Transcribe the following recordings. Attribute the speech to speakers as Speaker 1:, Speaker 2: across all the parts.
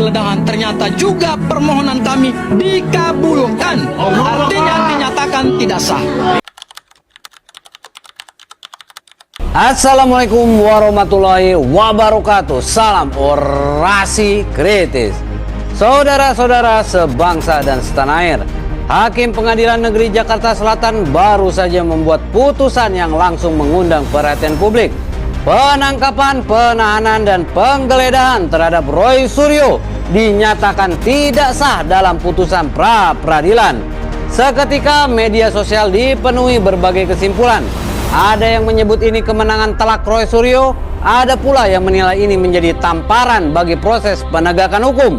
Speaker 1: penggeledahan ternyata juga permohonan kami dikabulkan. Artinya dinyatakan tidak sah.
Speaker 2: Assalamualaikum warahmatullahi wabarakatuh. Salam orasi kritis. Saudara-saudara sebangsa dan setanah air, Hakim Pengadilan Negeri Jakarta Selatan baru saja membuat putusan yang langsung mengundang perhatian publik. Penangkapan, penahanan, dan penggeledahan terhadap Roy Suryo dinyatakan tidak sah dalam putusan pra-peradilan. Seketika media sosial dipenuhi berbagai kesimpulan. Ada yang menyebut ini kemenangan telak Roy Suryo, ada pula yang menilai ini menjadi tamparan bagi proses penegakan hukum.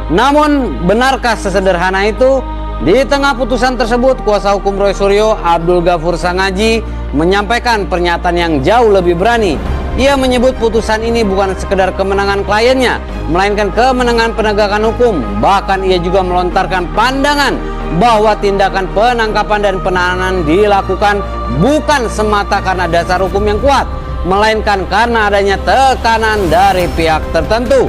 Speaker 2: Namun, benarkah sesederhana itu? Di tengah putusan tersebut, kuasa hukum Roy Suryo, Abdul Ghafur Sangaji, menyampaikan pernyataan yang jauh lebih berani. Ia menyebut putusan ini bukan sekedar kemenangan kliennya, melainkan kemenangan penegakan hukum. Bahkan ia juga melontarkan pandangan bahwa tindakan penangkapan dan penahanan dilakukan bukan semata karena dasar hukum yang kuat, melainkan karena adanya tekanan dari pihak tertentu.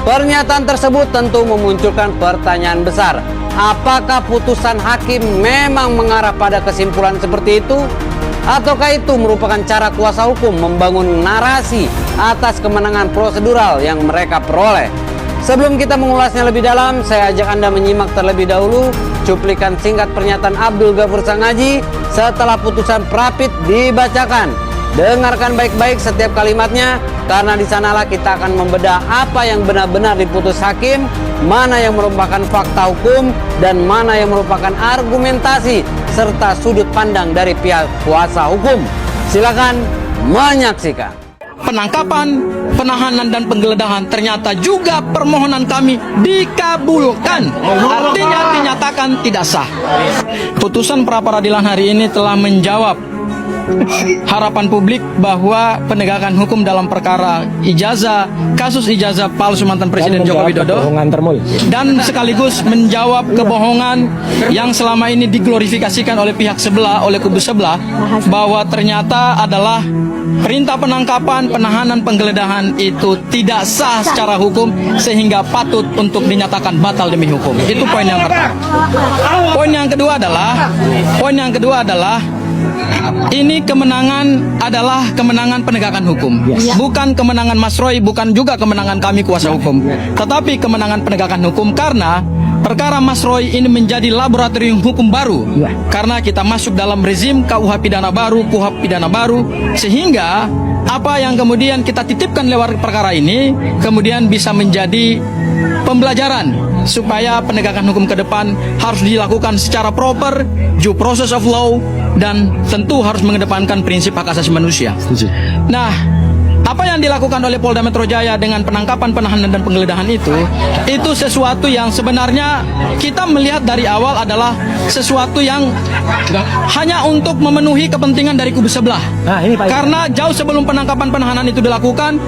Speaker 2: Pernyataan tersebut tentu memunculkan pertanyaan besar. Apakah putusan hakim memang mengarah pada kesimpulan seperti itu? Ataukah itu merupakan cara kuasa hukum membangun narasi atas kemenangan prosedural yang mereka peroleh? Sebelum kita mengulasnya lebih dalam, saya ajak Anda menyimak terlebih dahulu cuplikan singkat pernyataan Abdul Ghafur Sangaji setelah putusan Prapit dibacakan. Dengarkan baik-baik setiap kalimatnya, karena di sanalah kita akan membedah apa yang benar-benar diputus hakim, mana yang merupakan fakta hukum, dan mana yang merupakan argumentasi serta sudut pandang dari pihak kuasa hukum. Silakan menyaksikan.
Speaker 1: Penangkapan, penahanan, dan penggeledahan ternyata juga permohonan kami dikabulkan. Artinya dinyatakan tidak sah. Putusan pra-peradilan hari ini telah menjawab harapan publik bahwa penegakan hukum dalam perkara kasus ijazah palsu mantan Presiden Joko Widodo, dan sekaligus menjawab kebohongan yang selama ini diglorifikasikan oleh pihak sebelah, oleh kubu sebelah, bahwa ternyata adalah perintah penangkapan, penahanan, penggeledahan itu tidak sah secara hukum sehingga patut untuk dinyatakan batal demi hukum. Itu poin yang pertama. Poin yang kedua adalah ini kemenangan adalah kemenangan penegakan hukum, bukan kemenangan Mas Roy, bukan juga kemenangan kami kuasa hukum, tetapi kemenangan penegakan hukum karena perkara Mas Roy ini menjadi laboratorium hukum baru, karena kita masuk dalam rezim KUH pidana baru, KUHP pidana baru, sehingga apa yang kemudian kita titipkan lewat perkara ini kemudian bisa menjadi pembelajaran supaya penegakan hukum ke depan harus dilakukan secara proper, due process of law, dan tentu harus mengedepankan prinsip hak asasi manusia. Nah, apa yang dilakukan oleh Polda Metro Jaya dengan penangkapan, penahanan, dan penggeledahan itu sesuatu yang sebenarnya kita melihat dari awal adalah sesuatu yang hanya untuk memenuhi kepentingan dari kubu sebelah. Karena jauh sebelum penangkapan, penahanan itu dilakukan,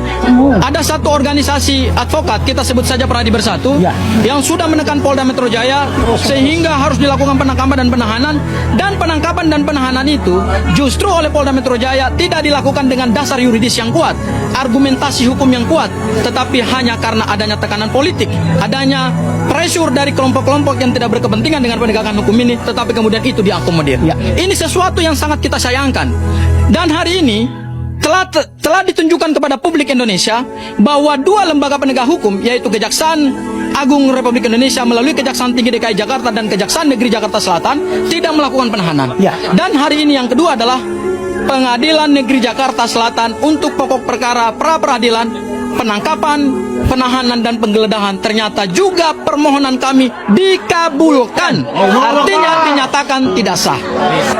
Speaker 1: ada satu organisasi advokat, kita sebut saja Pradi Bersatu, yang sudah menekan Polda Metro Jaya sehingga harus dilakukan penangkapan dan penahanan, dan penangkapan dan penahanan itu justru oleh Polda Metro Jaya tidak dilakukan dengan dasar yuridis yang kuat, argumentasi hukum yang kuat, tetapi hanya karena adanya tekanan politik, adanya pressure dari kelompok-kelompok yang tidak berkepentingan dengan penegakan hukum ini, tetapi kemudian itu diakomodir. Ini sesuatu yang sangat kita sayangkan. Dan hari ini telah ditunjukkan kepada publik Indonesia bahwa dua lembaga penegak hukum, yaitu Kejaksaan Agung Republik Indonesia melalui Kejaksaan Tinggi DKI Jakarta dan Kejaksaan Negeri Jakarta Selatan, tidak melakukan penahanan. Dan hari ini yang kedua adalah Pengadilan Negeri Jakarta Selatan untuk pokok perkara pra-peradilan, penangkapan, penahanan, dan penggeledahan ternyata juga permohonan kami dikabulkan. Artinya dinyatakan tidak sah.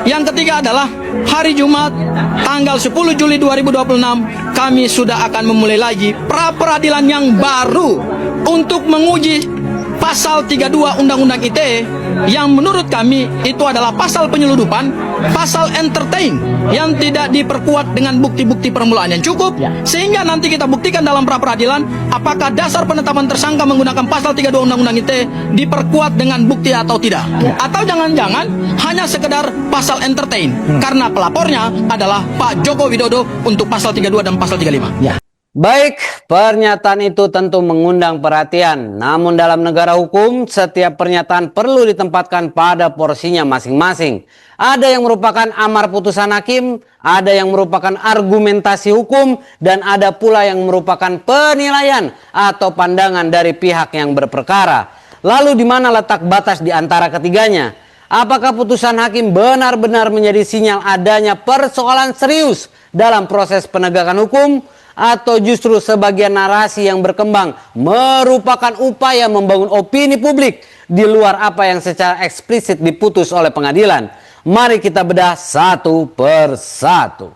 Speaker 1: Yang ketiga adalah hari Jumat tanggal 10 Juli 2026 kami sudah akan memulai lagi pra-peradilan yang baru untuk menguji pasal 32 Undang-Undang ITE yang menurut kami itu adalah pasal penyeludupan, pasal entertain yang tidak diperkuat dengan bukti-bukti permulaan yang cukup, sehingga nanti kita buktikan dalam pra-peradilan apakah dasar penetapan tersangka menggunakan pasal 32 Undang-Undang ITE diperkuat dengan bukti atau tidak, atau jangan-jangan hanya sekedar pasal entertain karena pelapornya adalah Pak Joko Widodo untuk pasal 32 dan pasal 35.
Speaker 2: Baik, pernyataan itu tentu mengundang perhatian. Namun dalam negara hukum, setiap pernyataan perlu ditempatkan pada porsinya masing-masing. Ada yang merupakan amar putusan hakim, ada yang merupakan argumentasi hukum, dan ada pula yang merupakan penilaian atau pandangan dari pihak yang berperkara. Lalu di mana letak batas di antara ketiganya? Apakah putusan hakim benar-benar menjadi sinyal adanya persoalan serius dalam proses penegakan hukum? Atau justru sebagian narasi yang berkembang merupakan upaya membangun opini publik di luar apa yang secara eksplisit diputus oleh pengadilan? Mari kita bedah satu persatu.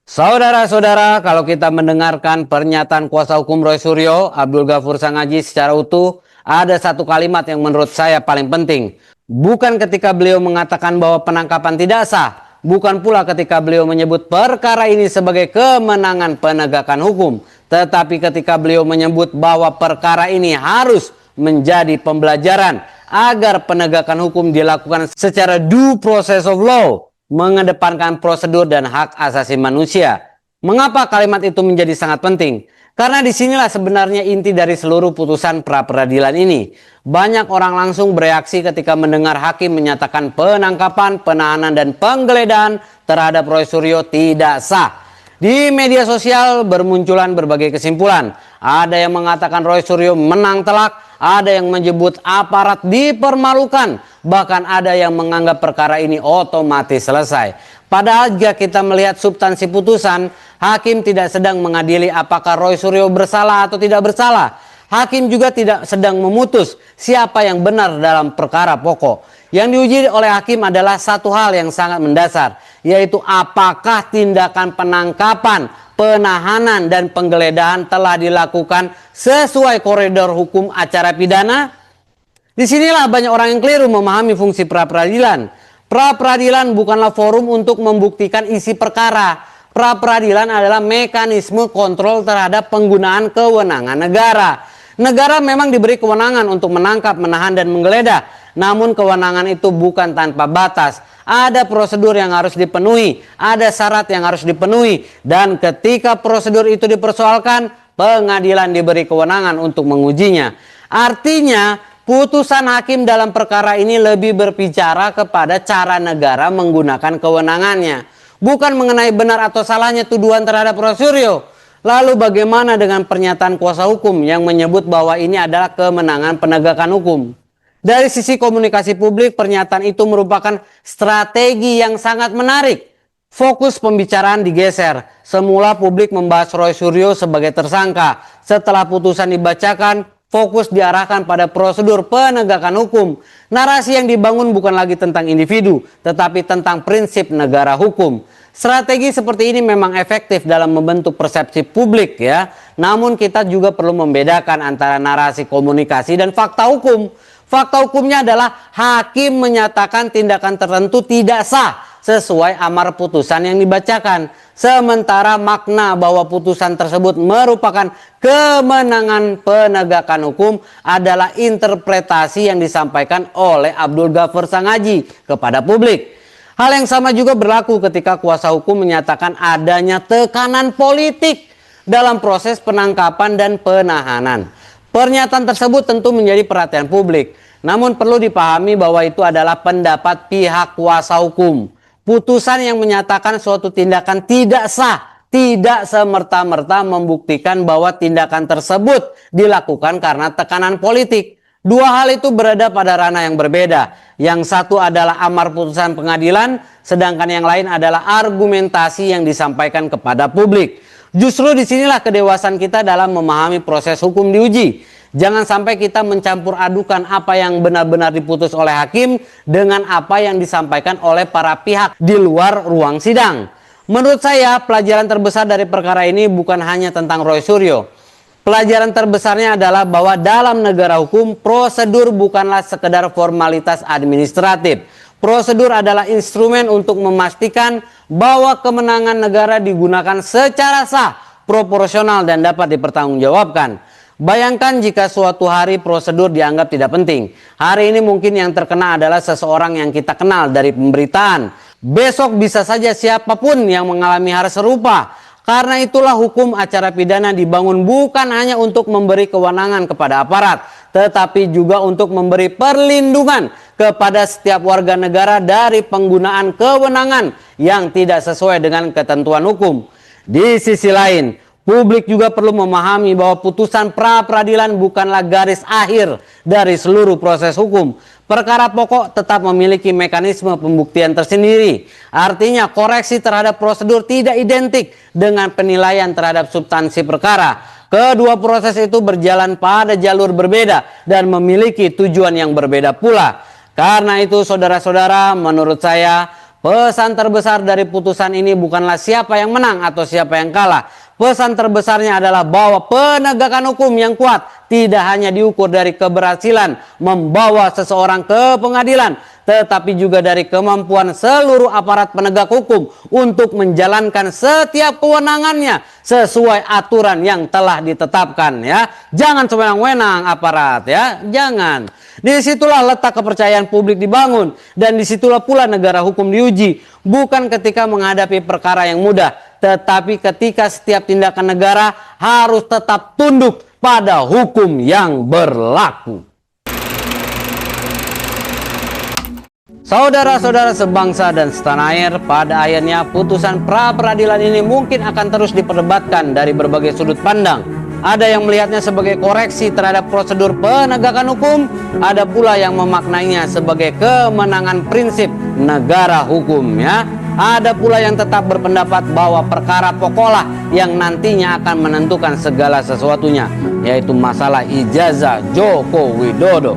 Speaker 2: Saudara-saudara, kalau kita mendengarkan pernyataan kuasa hukum Roy Suryo, Abdul Ghafur Sangaji secara utuh, ada satu kalimat yang menurut saya paling penting. Bukan ketika beliau mengatakan bahwa penangkapan tidak sah, bukan pula ketika beliau menyebut perkara ini sebagai kemenangan penegakan hukum, tetapi ketika beliau menyebut bahwa perkara ini harus menjadi pembelajaran agar penegakan hukum dilakukan secara due process of law, mengedepankan prosedur dan hak asasi manusia. Mengapa kalimat itu menjadi sangat penting? Karena disinilah sebenarnya inti dari seluruh putusan pra-peradilan ini. Banyak orang langsung bereaksi ketika mendengar hakim menyatakan penangkapan, penahanan, dan penggeledahan terhadap Roy Suryo tidak sah. Di media sosial bermunculan berbagai kesimpulan. Ada yang mengatakan Roy Suryo menang telak, ada yang menyebut aparat dipermalukan, bahkan ada yang menganggap perkara ini otomatis selesai. Padahal jika kita melihat substansi putusan, hakim tidak sedang mengadili apakah Roy Suryo bersalah atau tidak bersalah. Hakim juga tidak sedang memutus siapa yang benar dalam perkara pokok. Yang diuji oleh hakim adalah satu hal yang sangat mendasar, yaitu apakah tindakan penangkapan, penahanan, dan penggeledahan telah dilakukan sesuai koridor hukum acara pidana. Disinilah banyak orang yang keliru memahami fungsi pra-peradilan. Pra-peradilan bukanlah forum untuk membuktikan isi perkara. Pra-peradilan adalah mekanisme kontrol terhadap penggunaan kewenangan negara. Negara memang diberi kewenangan untuk menangkap, menahan, dan menggeledah. Namun kewenangan itu bukan tanpa batas. Ada prosedur yang harus dipenuhi, ada syarat yang harus dipenuhi. Dan ketika prosedur itu dipersoalkan, pengadilan diberi kewenangan untuk mengujinya. Artinya, putusan hakim dalam perkara ini lebih berbicara kepada cara negara menggunakan kewenangannya, bukan mengenai benar atau salahnya tuduhan terhadap Roy Suryo. Lalu bagaimana dengan pernyataan kuasa hukum yang menyebut bahwa ini adalah kemenangan penegakan hukum? Dari sisi komunikasi publik, pernyataan itu merupakan strategi yang sangat menarik. Fokus pembicaraan digeser. Semula publik membahas Roy Suryo sebagai tersangka. Setelah putusan dibacakan, fokus diarahkan pada prosedur penegakan hukum. Narasi yang dibangun bukan lagi tentang individu, tetapi tentang prinsip negara hukum. Strategi seperti ini memang efektif dalam membentuk persepsi publik ya. Namun kita juga perlu membedakan antara narasi komunikasi dan fakta hukum. Fakta hukumnya adalah hakim menyatakan tindakan tertentu tidak sah sesuai amar putusan yang dibacakan. Sementara makna bahwa putusan tersebut merupakan kemenangan penegakan hukum adalah interpretasi yang disampaikan oleh Abdul Ghafur Sangaji kepada publik. Hal yang sama juga berlaku ketika kuasa hukum menyatakan adanya tekanan politik dalam proses penangkapan dan penahanan. Pernyataan tersebut tentu menjadi perhatian publik. Namun perlu dipahami bahwa itu adalah pendapat pihak kuasa hukum. Putusan yang menyatakan suatu tindakan tidak sah tidak semerta-merta membuktikan bahwa tindakan tersebut dilakukan karena tekanan politik. Dua hal itu berada pada ranah yang berbeda. Yang satu adalah amar putusan pengadilan, sedangkan yang lain adalah argumentasi yang disampaikan kepada publik. Justru disinilah kedewasaan kita dalam memahami proses hukum diuji. Jangan sampai kita mencampur adukan apa yang benar-benar diputus oleh hakim dengan apa yang disampaikan oleh para pihak di luar ruang sidang. Menurut saya, pelajaran terbesar dari perkara ini bukan hanya tentang Roy Suryo. Pelajaran terbesarnya adalah bahwa dalam negara hukum, prosedur bukanlah sekedar formalitas administratif. Prosedur adalah instrumen untuk memastikan bahwa kemenangan negara digunakan secara sah, proporsional, dan dapat dipertanggungjawabkan. Bayangkan jika suatu hari prosedur dianggap tidak penting. Hari ini mungkin yang terkena adalah seseorang yang kita kenal dari pemberitaan. Besok bisa saja siapapun yang mengalami hal serupa. Karena itulah hukum acara pidana dibangun bukan hanya untuk memberi kewenangan kepada aparat, tetapi juga untuk memberi perlindungan kepada setiap warga negara dari penggunaan kewenangan yang tidak sesuai dengan ketentuan hukum. Di sisi lain, publik juga perlu memahami bahwa putusan pra-peradilan bukanlah garis akhir dari seluruh proses hukum. Perkara pokok tetap memiliki mekanisme pembuktian tersendiri. Artinya koreksi terhadap prosedur tidak identik dengan penilaian terhadap substansi perkara. Kedua proses itu berjalan pada jalur berbeda dan memiliki tujuan yang berbeda pula. Karena itu saudara-saudara, menurut saya pesan terbesar dari putusan ini bukanlah siapa yang menang atau siapa yang kalah. Pesan terbesarnya adalah bahwa penegakan hukum yang kuat tidak hanya diukur dari keberhasilan membawa seseorang ke pengadilan, tetapi juga dari kemampuan seluruh aparat penegak hukum untuk menjalankan setiap kewenangannya sesuai aturan yang telah ditetapkan, ya. Jangan sewenang-wenang aparat, ya. Jangan. Disitulah letak kepercayaan publik dibangun, dan disitulah pula negara hukum diuji. Bukan ketika menghadapi perkara yang mudah, tetapi ketika setiap tindakan negara harus tetap tunduk pada hukum yang berlaku. Saudara-saudara sebangsa dan setanah air, pada akhirnya putusan pra-peradilan ini mungkin akan terus diperdebatkan dari berbagai sudut pandang. Ada yang melihatnya sebagai koreksi terhadap prosedur penegakan hukum, ada pula yang memaknainya sebagai kemenangan prinsip negara hukum, ya. Ada pula yang tetap berpendapat bahwa perkara pokoklah yang nantinya akan menentukan segala sesuatunya, yaitu masalah ijazah Joko Widodo.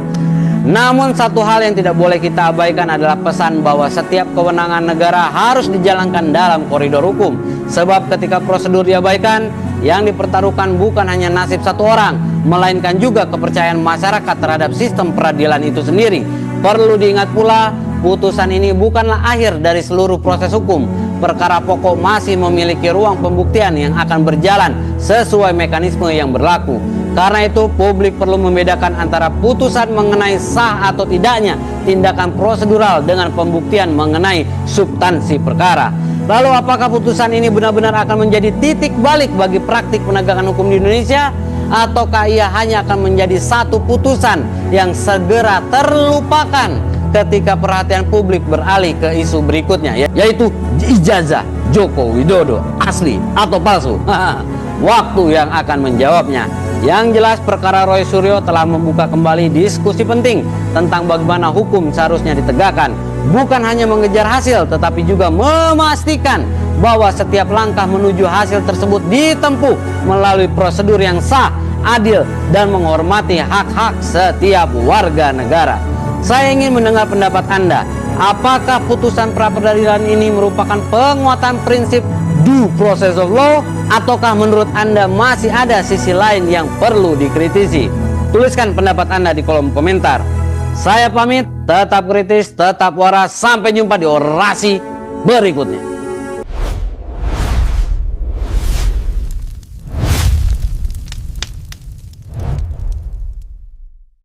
Speaker 2: Namun satu hal yang tidak boleh kita abaikan adalah pesan bahwa setiap kewenangan negara harus dijalankan dalam koridor hukum. Sebab ketika prosedur diabaikan, yang dipertaruhkan bukan hanya nasib satu orang, melainkan juga kepercayaan masyarakat terhadap sistem peradilan itu sendiri. Perlu diingat pula, putusan ini bukanlah akhir dari seluruh proses hukum. Perkara pokok masih memiliki ruang pembuktian yang akan berjalan sesuai mekanisme yang berlaku. Karena itu publik perlu membedakan antara putusan mengenai sah atau tidaknya tindakan prosedural dengan pembuktian mengenai substansi perkara. Lalu apakah putusan ini benar-benar akan menjadi titik balik bagi praktik penegakan hukum di Indonesia? Ataukah ia hanya akan menjadi satu putusan yang segera terlupakan ketika perhatian publik beralih ke isu berikutnya, yaitu ijazah Joko Widodo asli atau palsu? Waktu yang akan menjawabnya. Yang jelas perkara Roy Suryo telah membuka kembali diskusi penting tentang bagaimana hukum seharusnya ditegakkan. Bukan hanya mengejar hasil, tetapi juga memastikan bahwa setiap langkah menuju hasil tersebut ditempuh melalui prosedur yang sah, adil, dan menghormati hak-hak setiap warga negara. Saya ingin mendengar pendapat Anda. Apakah putusan pra-peradilan ini merupakan penguatan prinsip due process of law, ataukah menurut Anda masih ada sisi lain yang perlu dikritisi? Tuliskan pendapat Anda di kolom komentar. Saya pamit, tetap kritis, tetap waras. Sampai jumpa di orasi berikutnya.